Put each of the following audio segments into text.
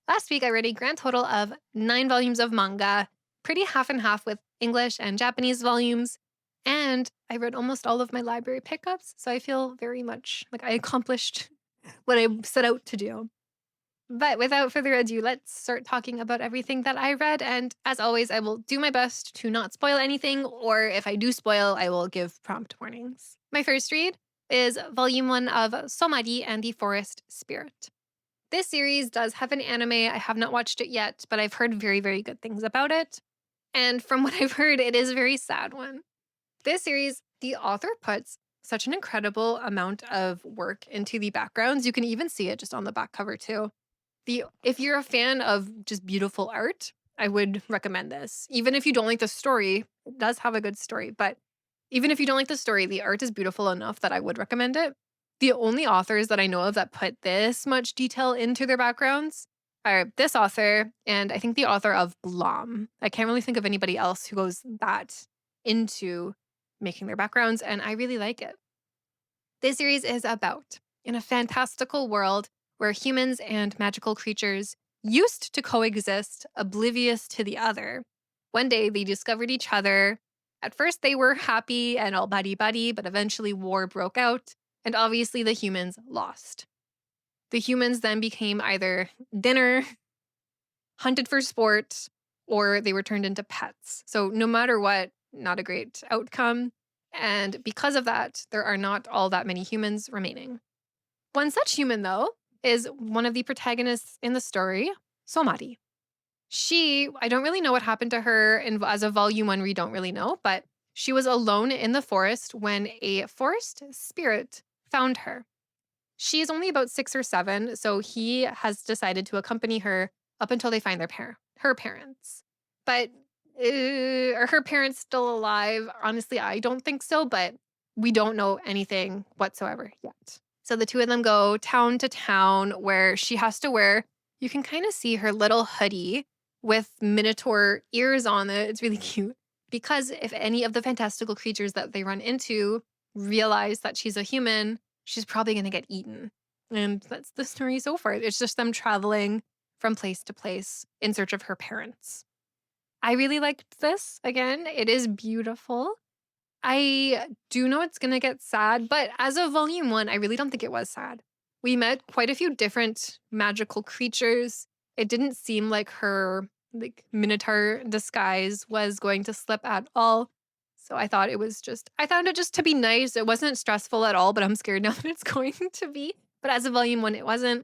Last week, I read a grand total of 9 volumes of manga, pretty half and half with English and Japanese volumes. And I read almost all of my library pickups, so I feel very much like I accomplished what I set out to do. But without further ado, let's start talking about everything that I read. And as always, I will do my best to not spoil anything, or if I do spoil, I will give prompt warnings. My first read is Volume 1 of Somali and the Forest Spirit. This series does have an anime. I have not watched it yet, but I've heard very, very good things about it. And from what I've heard, it is a very sad one. This series, the author puts such an incredible amount of work into the backgrounds. You can even see it just on the back cover too. If you're a fan of just beautiful art, I would recommend this. Even if you don't like the story, it does have a good story, but even if you don't like the story, the art is beautiful enough that I would recommend it. The only authors that I know of that put this much detail into their backgrounds are this author and I think the author of Blom. I can't really think of anybody else who goes that into making their backgrounds, and I really like it. This series is about in a fantastical world where humans and magical creatures used to coexist, oblivious to the other. One day they discovered each other. At first, they were happy and all buddy buddy, but eventually war broke out, and obviously the humans lost. The humans then became either dinner, hunted for sport, or they were turned into pets. So, no matter what, not a great outcome. And because of that, there are not all that many humans remaining. One such human, though, is one of the protagonists in the story, Somali. I don't really know what happened to her as a volume 1 read, don't really know, but she was alone in the forest when a forest spirit found her. She is only about 6 or 7, so he has decided to accompany her up until they find her parents. But are her parents still alive? Honestly, I don't think so, but we don't know anything whatsoever yet. So the two of them go town to town where she has to wear, you can kind of see her little hoodie with minotaur ears on it. It's really cute. Because if any of the fantastical creatures that they run into realize that she's a human, she's probably going to get eaten. And that's the story so far. It's just them traveling from place to place in search of her parents. I really liked this. Again, it is beautiful. I do know it's going to get sad, but as of volume 1, I really don't think it was sad. We met quite a few different magical creatures. It didn't seem like her minotaur disguise was going to slip at all. So I found it just to be nice. It wasn't stressful at all, but I'm scared now that it's going to be. But as of volume 1, it wasn't.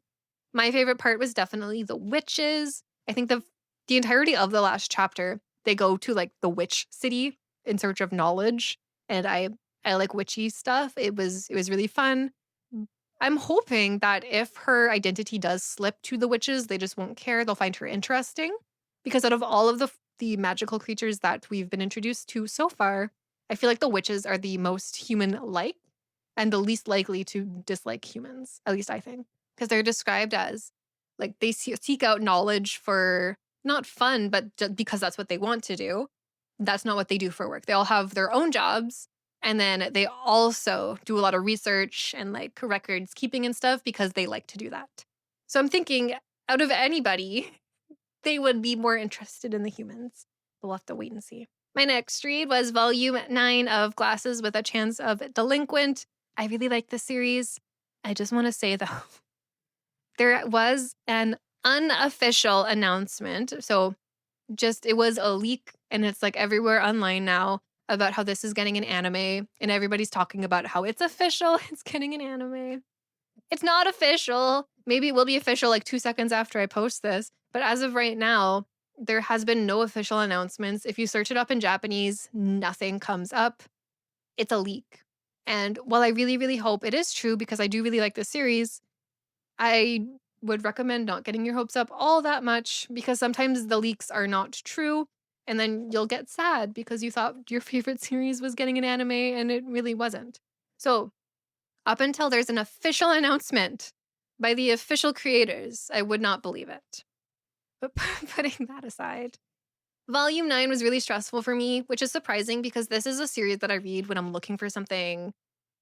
My favorite part was definitely the witches. I think the entirety of the last chapter, they go to like the witch city in search of knowledge. And I like witchy stuff. It was really fun. I'm hoping that if her identity does slip to the witches, they just won't care. They'll find her interesting. Because out of all of the magical creatures that we've been introduced to so far, I feel like the witches are the most human-like and the least likely to dislike humans, at least I think. Because they're described as, like, they seek out knowledge for not fun, but just because that's what they want to do. That's not what they do for work. They all have their own jobs. And then they also do a lot of research and like records keeping and stuff because they like to do that. So I'm thinking out of anybody, they would be more interested in the humans. We'll have to wait and see. My next read was volume 9 of Glasses with a Chance of Delinquent. I really like this series. I just want to say though, there was an unofficial announcement. So it was a leak and it's like everywhere online now about how this is getting an anime and everybody's talking about how it's official, it's getting an anime. It's not official. Maybe it will be official like 2 seconds after I post this, but as of right now, there has been no official announcements. If you search it up in Japanese, nothing comes up. It's a leak. And while I really, really hope it is true because I do really like this series, I would recommend not getting your hopes up all that much because sometimes the leaks are not true and then you'll get sad because you thought your favorite series was getting an anime and it really wasn't. So, up until there's an official announcement by the official creators, I would not believe it. But putting that aside, Volume 9 was really stressful for me, which is surprising because this is a series that I read when I'm looking for something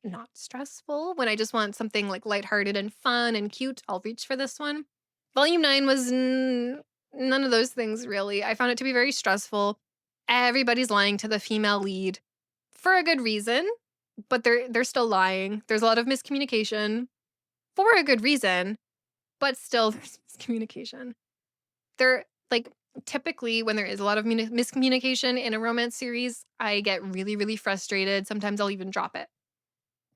not stressful. When I just want something like lighthearted and fun and cute, I'll reach for this one. Volume 9 was none of those things, really. I found it to be very stressful. Everybody's lying to the female lead for a good reason, but they're still lying. There's a lot of miscommunication for a good reason, but still there's miscommunication. There, like, typically when there is a lot of miscommunication in a romance series, I get really, really frustrated. Sometimes I'll even drop it.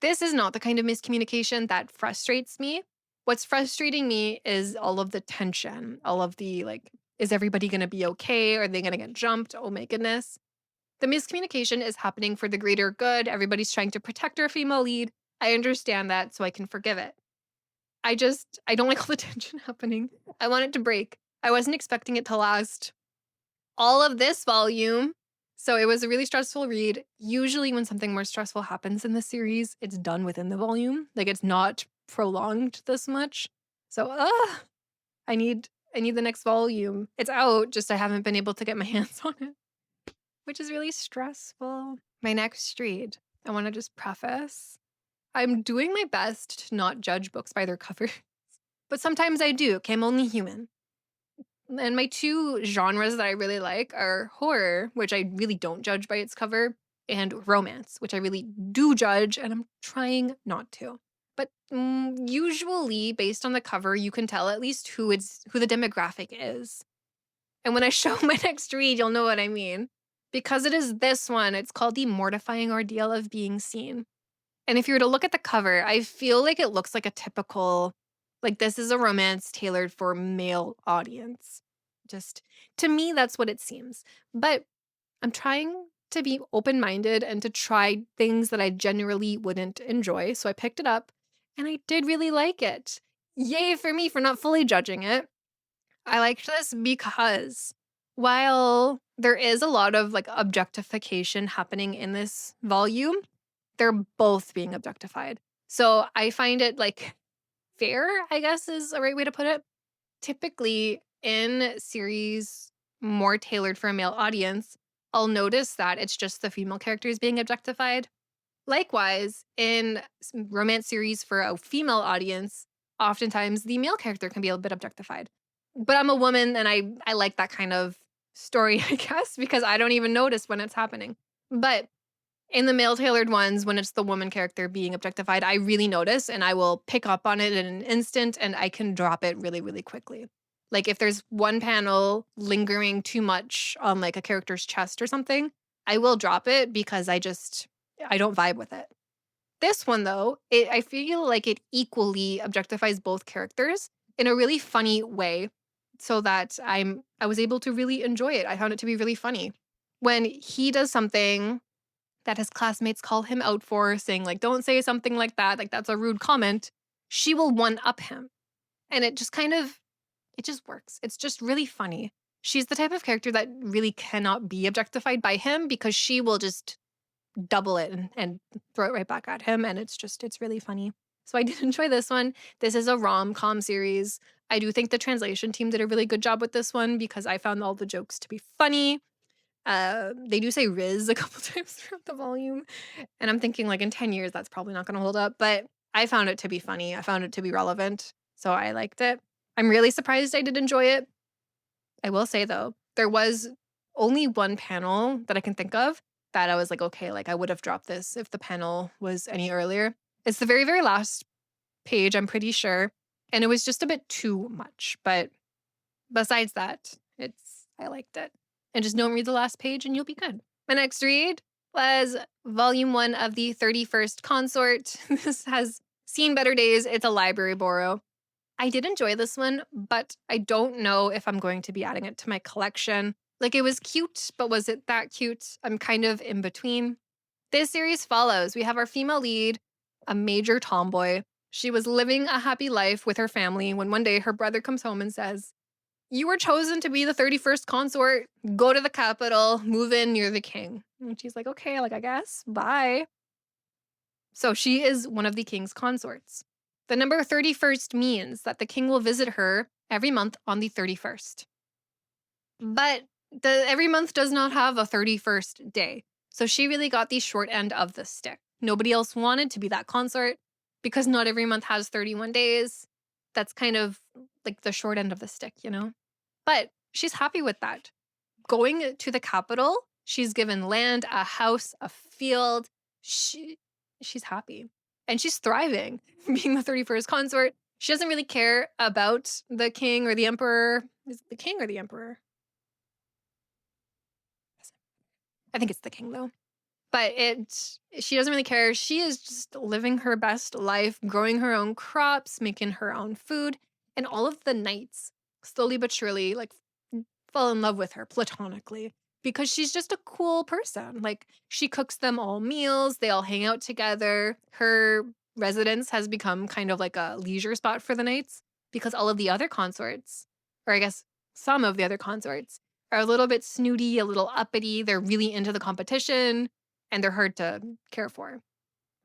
This is not the kind of miscommunication that frustrates me. What's frustrating me is all of the tension, all of the like, is everybody going to be okay? Are they going to get jumped? Oh my goodness. The miscommunication is happening for the greater good. Everybody's trying to protect our female lead. I understand that, so I can forgive it. I don't like all the tension happening. I want it to break. I wasn't expecting it to last all of this volume. So it was a really stressful read. Usually when something more stressful happens in the series, it's done within the volume. Like it's not prolonged this much. So I need the next volume. It's out, just I haven't been able to get my hands on it, which is really stressful. My next read, I want to just preface. I'm doing my best to not judge books by their cover, but sometimes I do. Okay, I'm only human. And my two genres that I really like are horror, which I really don't judge by its cover, and romance, which I really do judge, and I'm trying not to. But usually, based on the cover, you can tell at least who the demographic is. And when I show my next read, you'll know what I mean. Because it is this one, it's called The Mortifying Ordeal of Being Seen. And if you were to look at the cover, I feel like it looks like a typical, like this is a romance tailored for male audience. Just to me, that's what it seems. But I'm trying to be open-minded and to try things that I generally wouldn't enjoy. So I picked it up and I did really like it. Yay for me for not fully judging it. I liked this because while there is a lot of like objectification happening in this volume, they're both being objectified. So I find it like fair, I guess is a right way to put it. Typically in series more tailored for a male audience, I'll notice that it's just the female characters being objectified. Likewise, in romance series for a female audience, oftentimes the male character can be a bit objectified. But I'm a woman and I like that kind of story, I guess, because I don't even notice when it's happening. But in the male tailored ones, when it's the woman character being objectified, I really notice and I will pick up on it in an instant and I can drop it really, really quickly. Like if there's one panel lingering too much on like a character's chest or something, I will drop it because I don't vibe with it. This one though, I feel like it equally objectifies both characters in a really funny way so that I was able to really enjoy it. I found it to be really funny. When he does something that his classmates call him out for, saying like, don't say something like that's a rude comment, she will one up him. And it just works. It's just really funny. She's the type of character that really cannot be objectified by him because she will just double it and throw it right back at him. And it's really funny. So I did enjoy this one. This is a rom-com series. I do think the translation team did a really good job with this one because I found all the jokes to be funny. They do say Riz a couple times throughout the volume. And I'm thinking like in 10 years, that's probably not going to hold up. But I found it to be funny. I found it to be relevant. So I liked it. I'm really surprised I did enjoy it. I will say though, there was only one panel that I can think of that I was like, okay, like I would have dropped this if the panel was any earlier. It's the very, very last page, I'm pretty sure. And it was just a bit too much. But besides that, I liked it. And just don't read the last page and you'll be good. My next read was volume 1 of the 31st Consort. This has seen better days. It's a library borrow. I did enjoy this one, but I don't know if I'm going to be adding it to my collection. Like it was cute, but was it that cute? I'm kind of in between. This series follows. We have our female lead, a major tomboy. She was living a happy life with her family when one day her brother comes home and says, "You were chosen to be the 31st consort. Go to the capital, move in near the king." And she's like, okay, like I guess, bye. So she is one of the king's consorts. The number 31st means that the king will visit her every month on the 31st. But every month does not have a 31st day. So she really got the short end of the stick. Nobody else wanted to be that consort because not every month has 31 days. That's kind of like the short end of the stick, you know? But she's happy with that. Going to the capital, she's given land, a house, a field. She she's happy. And she's thriving being the 31st consort. She doesn't really care about the king or the emperor. Is it the king or the emperor? I think it's the king though. But she doesn't really care. She is just living her best life, growing her own crops, making her own food, and all of the knights slowly but surely like fall in love with her platonically because she's just a cool person. Like she cooks them all meals, they all hang out together. Her residence has become kind of like a leisure spot for the knights because all of the other consorts, or I guess some of the other consorts, are a little bit snooty, a little uppity. They're really into the competition and they're hard to care for.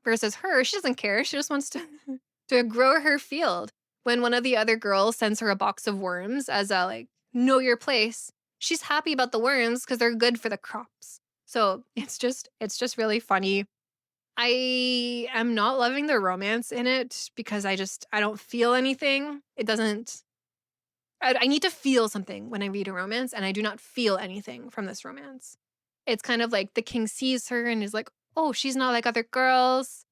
Versus her, she doesn't care. She just wants to to grow her field. When one of the other girls sends her a box of worms as a like know your place, she's happy about the worms because they're good for the crops. So it's just really funny. I am not loving the romance in it because I don't feel anything. It doesn't. I need to feel something when I read a romance, and I do not feel anything from this romance. It's kind of like the king sees her and is like, "Oh, she's not like other girls.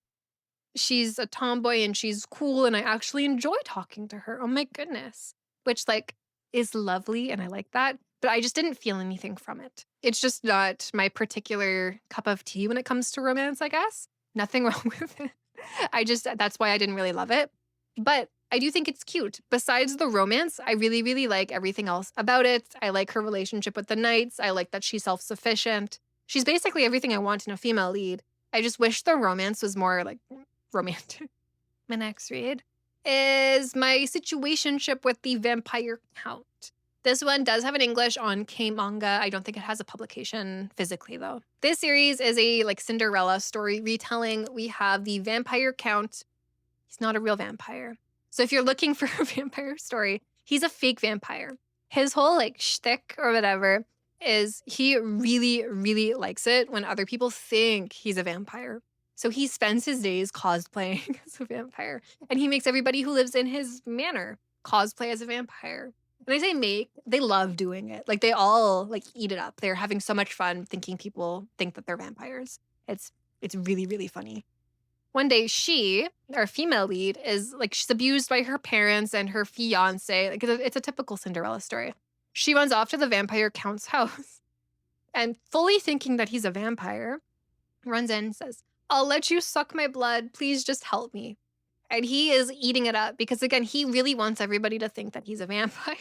She's a tomboy and she's cool and I actually enjoy talking to her. Oh my goodness." Which like is lovely and I like that, but I just didn't feel anything from it. It's just not my particular cup of tea when it comes to romance, I guess. Nothing wrong with it. That's why I didn't really love it. But I do think it's cute. Besides the romance, I really, really like everything else about it. I like her relationship with the knights. I like that she's self sufficient. She's basically everything I want in a female lead. I just wish the romance was more like romantic. My next read is my situationship with the vampire count. This one does have an English on K Manga. I don't think it has a publication physically though. This series is a like Cinderella story retelling. We have the vampire count. He's not a real vampire. So if you're looking for a vampire story, he's a fake vampire. His whole like shtick or whatever is he really, really likes it when other people think he's a vampire. So he spends his days cosplaying as a vampire. And he makes everybody who lives in his manor cosplay as a vampire. And I say make, they love doing it. Like they all like eat it up. They're having so much fun thinking people think that they're vampires. It's really, really funny. One day she, our female lead, is like she's abused by her parents and her fiance. Like it's a typical Cinderella story. She runs off to the vampire count's house and fully thinking that he's a vampire, runs in and says, "I'll let you suck my blood. Please just help me." And he is eating it up because again, he really wants everybody to think that he's a vampire.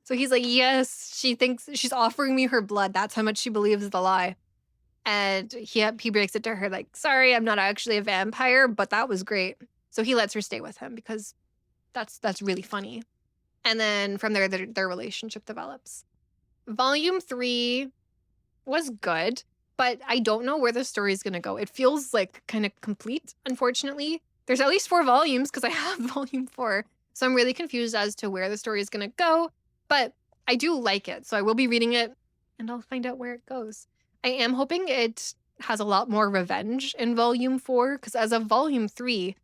So he's like, yes, she thinks she's offering me her blood. That's how much she believes the lie. And he breaks it to her like, "Sorry, I'm not actually a vampire, but that was great." So he lets her stay with him because that's really funny. And then from there, their relationship develops. Volume 3 was good, but I don't know where the story is going to go. It feels like kind of complete, unfortunately. There's at least 4 volumes because I have volume 4. So I'm really confused as to where the story is going to go, but I do like it. So I will be reading it and I'll find out where it goes. I am hoping it has a lot more revenge in volume 4 because as of volume 3,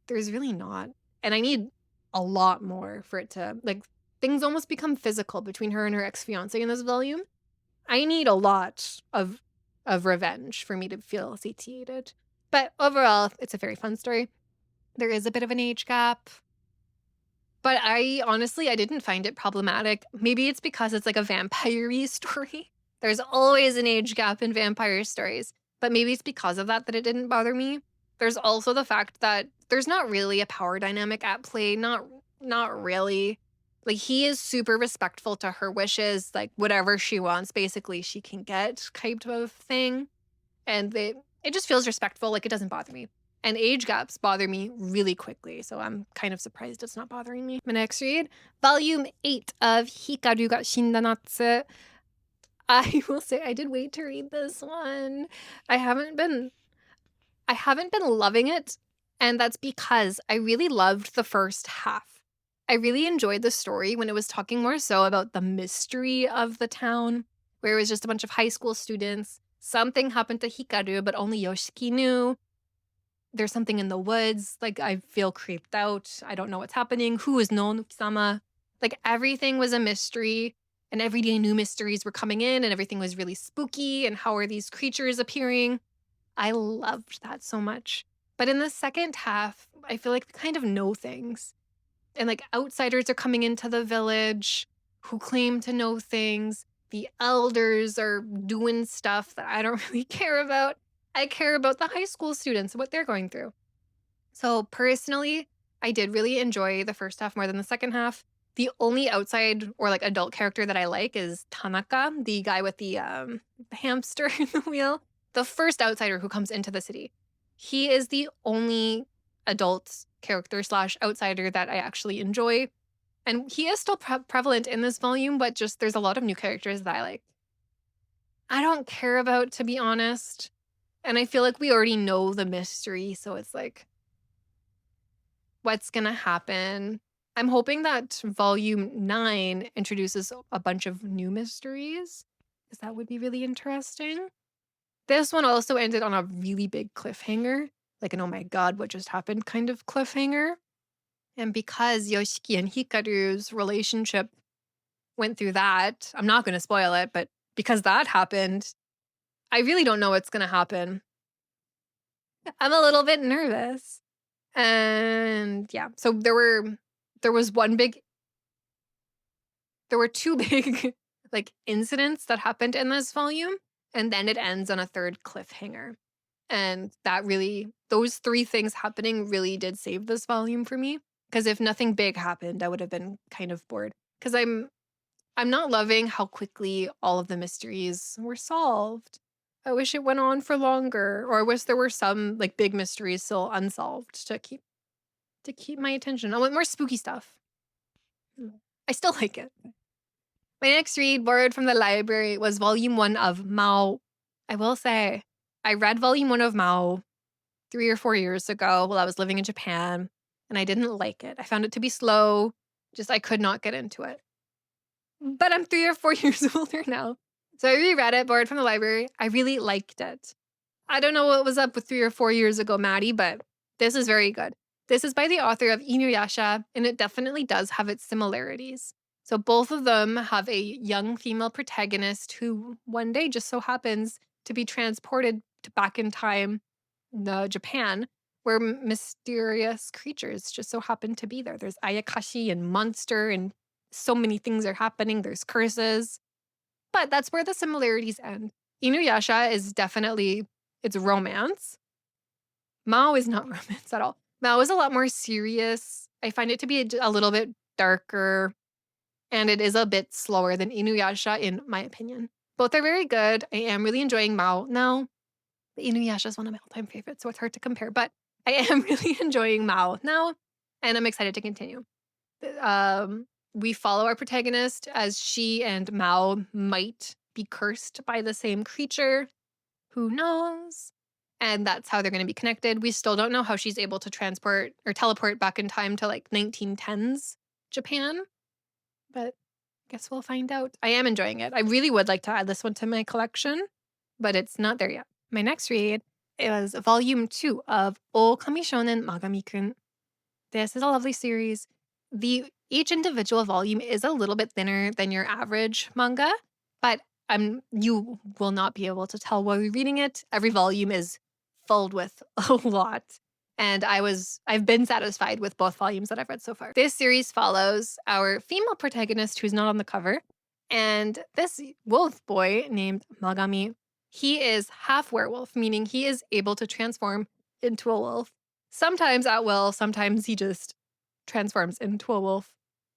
there's really not. And I need a lot more for it to, like, things almost become physical between her and her ex-fiance in this volume. I need a lot of revenge for me to feel satiated. But overall, it's a very fun story. There is a bit of an age gap. But I didn't find it problematic. Maybe it's because it's like a vampire-y story. There's always an age gap in vampire stories. But maybe it's because of that it didn't bother me. There's also the fact that there's not really a power dynamic at play. Not really. Like he is super respectful to her wishes, like whatever she wants, basically she can get type of thing. And it just feels respectful, like it doesn't bother me. And age gaps bother me really quickly, so I'm kind of surprised it's not bothering me. My next read, Volume 8 of Hikaru ga Shinda Natsu. I will say I did wait to read this one. I haven't been loving it, and that's because I really loved the first half. I really enjoyed the story when it was talking more so about the mystery of the town, where it was just a bunch of high school students. Something happened to Hikaru, but only Yoshiki knew. There's something in the woods. Like, I feel creeped out. I don't know what's happening. Who is Nonuki-sama? Like everything was a mystery, and every day new mysteries were coming in, and everything was really spooky. And how are these creatures appearing? I loved that so much. But in the second half, I feel like we kind of know things. And like outsiders are coming into the village who claim to know things. The elders are doing stuff that I don't really care about. I care about the high school students, what they're going through. So personally, I did really enjoy the first half more than the second half. The only outside or like adult character that I like is Tanaka, the guy with the hamster in the wheel. The first outsider who comes into the city. He is the only adult character slash outsider that I actually enjoy. And he is still prevalent in this volume, but just there's a lot of new characters that I like. I don't care about, to be honest. And I feel like we already know the mystery. So it's like, what's gonna happen? I'm hoping that volume 9 introduces a bunch of new mysteries, because that would be really interesting. This one also ended on a really big cliffhanger, like an oh my god, what just happened kind of cliffhanger. And because Yoshiki and Hikaru's relationship went through that, I'm not gonna spoil it, but because that happened, I really don't know what's gonna happen. I'm a little bit nervous. And yeah, so there was one big there were two big like incidents that happened in this volume, and then it ends on a third cliffhanger. And that really those three things happening really did save this volume for me. Because if nothing big happened, I would have been kind of bored. Because I'm not loving how quickly all of the mysteries were solved. I wish it went on for longer, or I wish there were some like big mysteries still unsolved to keep my attention. I want more spooky stuff. I still like it. My next read, borrowed from the library, was volume 1 of Mao. I will say, I read volume 1 of Mao 3 or 4 years ago while I was living in Japan, and I didn't like it. I found it to be slow. Just I could not get into it. But I'm 3 or 4 years older now. So I reread it, borrowed from the library. I really liked it. I don't know what was up with 3 or 4 years ago, Maddie, but this is very good. This is by the author of Inuyasha, and it definitely does have its similarities. So both of them have a young female protagonist who one day just so happens to be transported to back in time, Japan, where mysterious creatures just so happen to be there. There's Ayakashi and monster, and so many things are happening. There's curses. But that's where the similarities end. Inuyasha is definitely it's romance. Mao is not romance at all. Mao is a lot more serious. I find it to be a little bit darker, and it is a bit slower than Inuyasha, in my opinion. Both are very good. I am really enjoying Mao now. Inuyasha is one of my all-time favorites, so it's hard to compare. But I am really enjoying Mao now, and I'm excited to continue. We follow our protagonist as she and Mao might be cursed by the same creature. Who knows? And that's how they're going to be connected. We still don't know how she's able to transport or teleport back in time to like 1910s Japan, but I guess we'll find out. I am enjoying it. I really would like to add this one to my collection, but it's not there yet. My next read is volume 2 of Okami Shounen Magami-kun. This is a lovely series. Each individual volume is a little bit thinner than your average manga, but you will not be able to tell while you're reading it. Every volume is filled with a lot. And I've been satisfied with both volumes that I've read so far. This series follows our female protagonist who's not on the cover, and this wolf boy named Magami. He is half werewolf, meaning he is able to transform into a wolf. Sometimes at will, sometimes he just transforms into a wolf.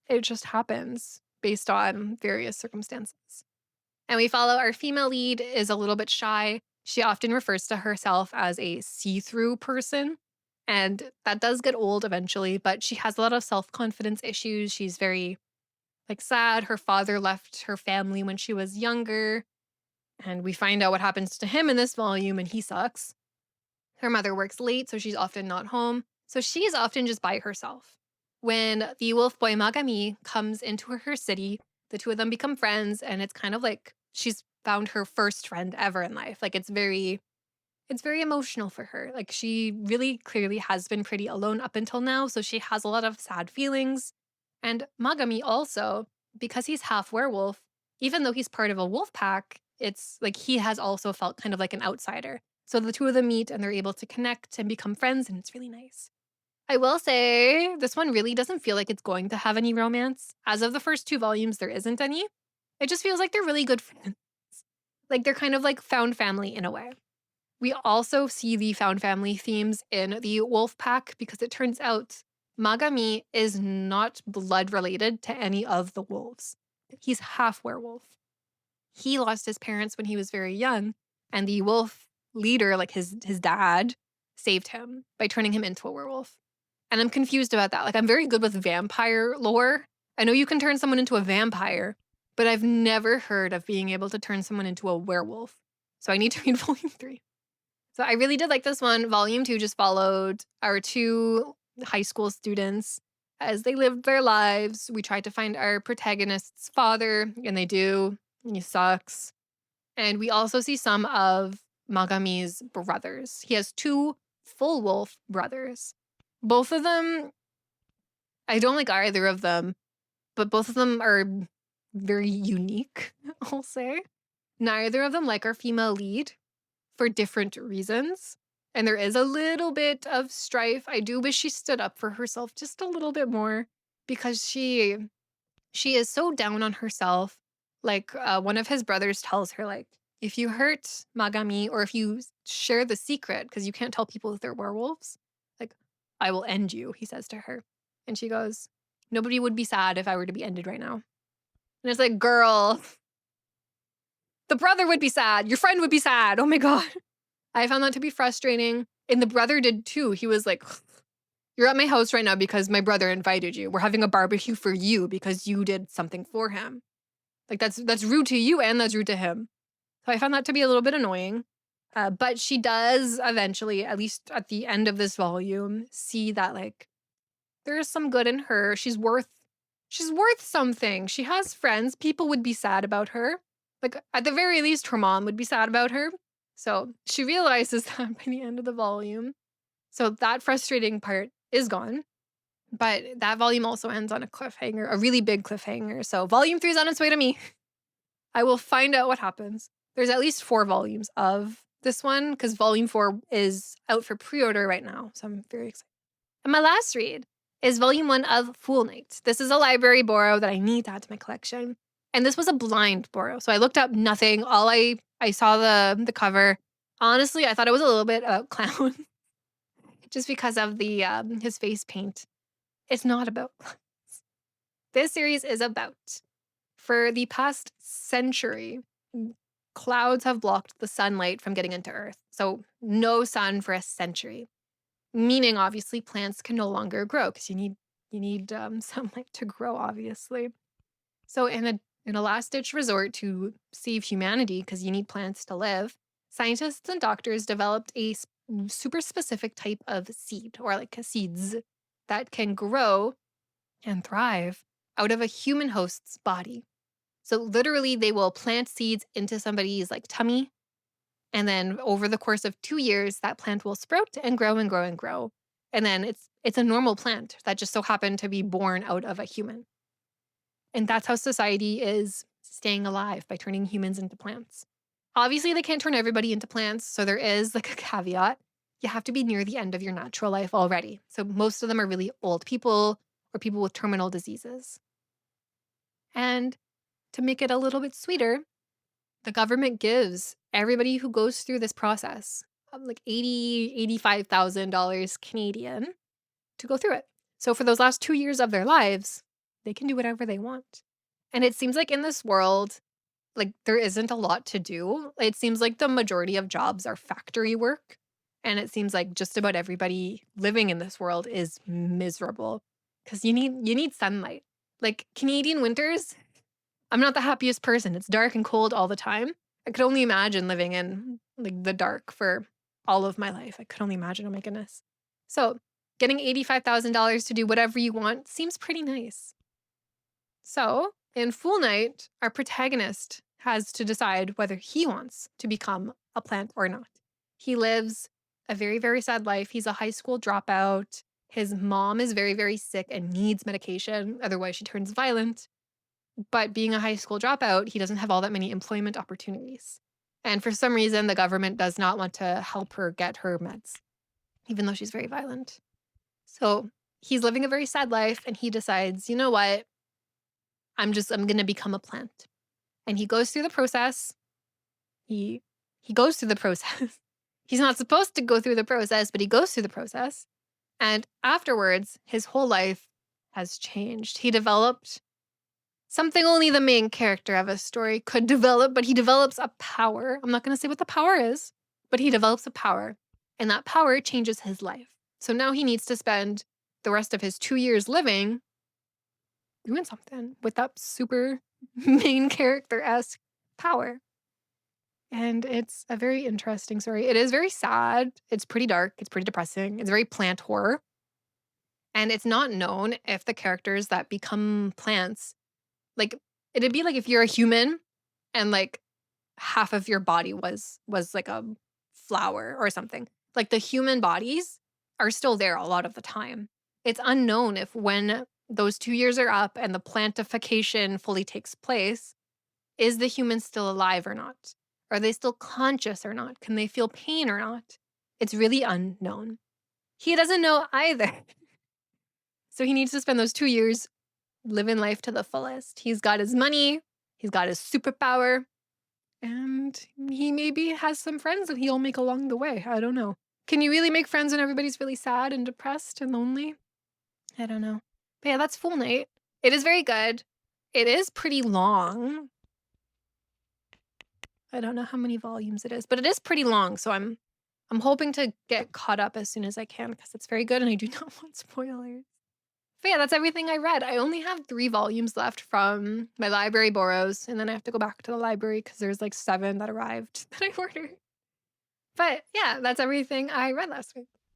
It just happens based on various circumstances. And we follow our female lead is a little bit shy. She often refers to herself as a see-through person. And that does get old eventually, but she has a lot of self-confidence issues. She's very like sad. Her father left her family when she was younger. And we find out what happens to him in this volume, and he sucks. Her mother works late, so she's often not home. So she's often just by herself. When the wolf boy Magami comes into her city, the two of them become friends, and it's kind of like she's found her first friend ever in life. Like it's very emotional for her. Like she really clearly has been pretty alone up until now, so she has a lot of sad feelings. And Magami also, because he's half werewolf, even though he's part of a wolf pack, it's like he has also felt kind of like an outsider. So the two of them meet and they're able to connect and become friends, and it's really nice. I will say this one really doesn't feel like it's going to have any romance. As of the first two volumes, there isn't any. It just feels like they're really good friends. Like they're kind of like found family in a way. We also see the found family themes in the wolf pack because it turns out Magami is not blood related to any of the wolves. He's half werewolf. He lost his parents when he was very young, and the wolf leader, like his dad, saved him by turning him into a werewolf. And I'm confused about that. Like, I'm very good with vampire lore. I know you can turn someone into a vampire, but I've never heard of being able to turn someone into a werewolf. So I need to read volume 3. So I really did like this one. Volume 2 just followed our two high school students as they lived their lives. We tried to find our protagonist's father, and they do, and he sucks. And we also see some of Magami's brothers. He has two full wolf brothers. Both of them, I don't like either of them, but both of them are very unique, I'll say. Neither of them like our female lead for different reasons. And there is a little bit of strife. I do wish she stood up for herself just a little bit more because she is so down on herself. Like one of his brothers tells her, like, if you hurt Magami or if you share the secret, because you can't tell people that they're werewolves, like, I will end you, he says to her. And she goes, nobody would be sad if I were to be ended right now. And it's like, girl, the brother would be sad. Your friend would be sad. Oh my God. I found that to be frustrating. And the brother did too. He was like, you're at my house right now because my brother invited you. We're having a barbecue for you because you did something for him. Like that's rude to you and that's rude to him. So I found that to be a little bit annoying. But she does eventually, at least at the end of this volume, see that like there is some good in her. She's worth something. She has friends. People would be sad about her. Like at the very least, her mom would be sad about her. So she realizes that by the end of the volume. So that frustrating part is gone. But that volume also ends on a cliffhanger, a really big cliffhanger. So volume 3 is on its way to me. I will find out what happens. There's at least 4 volumes of this one because volume 4 is out for pre-order right now. So I'm very excited. And my last read is volume 1 of Fool Night. This is a library borrow that I need to add to my collection. And this was a blind borrow. So I looked up nothing. All I saw the cover. Honestly, I thought it was a little bit about clown just because of the his face paint. It's not about clowns. This series is about, for the past century, clouds have blocked the sunlight from getting into Earth. So no sun for a century. Meaning, obviously, plants can no longer grow because you need sunlight to grow, obviously. So in a last-ditch resort to save humanity, because you need plants to live, scientists and doctors developed a super specific type of seed, or like seeds, that can grow and thrive out of a human host's body. So literally, they will plant seeds into somebody's like tummy, and then over the course of 2 years, that plant will sprout and grow and grow and grow. And then it's a normal plant that just so happened to be born out of a human. And that's how society is staying alive, by turning humans into plants. Obviously, they can't turn everybody into plants, so there is like a caveat. You have to be near the end of your natural life already. So most of them are really old people or people with terminal diseases. And to make it a little bit sweeter, the government gives everybody who goes through this process like $85,000 Canadian to go through it. So for those last 2 years of their lives, they can do whatever they want. And it seems like in this world, like there isn't a lot to do. It seems like the majority of jobs are factory work. And it seems like just about everybody living in this world is miserable because you need sunlight. Like Canadian winters, I'm not the happiest person. It's dark and cold all the time. I could only imagine living in like the dark for all of my life. I could only imagine. Oh my goodness. So getting $85,000 to do whatever you want seems pretty nice. So in Fool Night, our protagonist has to decide whether he wants to become a plant or not. He lives a very, very sad life. He's a high school dropout. His mom is very, very sick and needs medication, otherwise she turns violent. But being a high school dropout, he doesn't have all that many employment opportunities. And for some reason, the government does not want to help her get her meds, even though she's very violent. So he's living a very sad life, and he decides, you know what? I'm gonna become a plant. And he goes through the process. He he goes through the process. He's not supposed to go through the process, but he goes through the process. And afterwards, his whole life has changed. He developed something only the main character of a story could develop, but he develops a power. I'm not going to say what the power is, but he develops a power. And that power changes his life. So now he needs to spend the rest of his 2 years living doing something with that super main character-esque power. And it's a very interesting story. It is very sad. It's pretty dark. It's pretty depressing. It's very plant horror. And it's not known if the characters that become plants, like, it'd be like if you're a human and like half of your body was like a flower or something. Like the human bodies are still there a lot of the time. It's unknown if when those 2 years are up and the plantification fully takes place, is the human still alive or not? Are they still conscious or not? Can they feel pain or not? It's really unknown. He doesn't know either. So he needs to spend those 2 years living life to the fullest. He's got his money, he's got his superpower, and he maybe has some friends that he'll make along the way. I don't know. Can you really make friends when everybody's really sad and depressed and lonely? I don't know. But yeah, that's Full Night. It is very good. It is pretty long. I don't know how many volumes it is, but it is pretty long. So I'm hoping to get caught up as soon as I can because it's very good and I do not want spoilers. But yeah, that's everything I read. I only have 3 volumes left from my library borrows, and then I have to go back to the library because there's like 7 that arrived that I ordered. But yeah, that's everything I read last week.